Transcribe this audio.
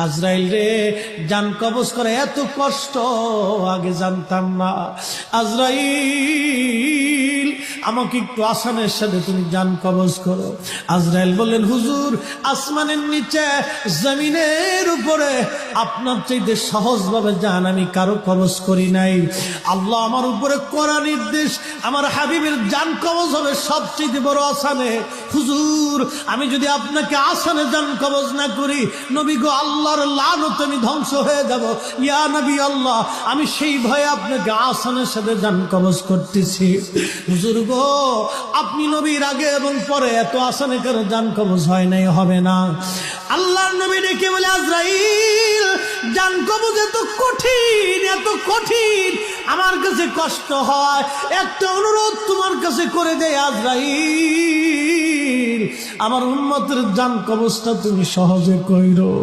আজরাইল রে, জান কবজ করে এত কষ্ট আগে জানতাম না। আজরাইল, আমাকে একটু আসানের সাথে তুমি জান কবজ করো। আজরাইল বললেন, হুজুর, আসমানের নিচে জমিনের উপরে আপনার চাইতে সহজভাবে জান আমি কারো কবজ করি নাই। আল্লাহ আমার উপরে করা নির্দেশ, আমার হাবিবের জান কবজ হবে সবচেয়ে বড় আসানে। হুজুর, আমি যদি আপনাকে আসানে জান কবজ না করি, নবী গো, আল্লাহর লানত আমি ধ্বংস হয়ে যাব। ইয়া নবী আল্লাহ, আমি সেই ভয়ে আপনাকে আসানের সাথে জান কবজ করতেছি। হুজুর গো, আপনি নবীর আগে এবং পরে এত আসানে কারো জান কবজ হয় নাই, হবে না। আল্লাহর নবী ডেকে বলে, আজরাইল, জান কবজ এত কঠিন, এত কঠিন, আমার কাছে কষ্ট হয়। একটা অনুরোধ তোমার কাছে করে দেয় আজরাইল, আমার উম্মতের জান কবজটা তুমি সহজে কইরো।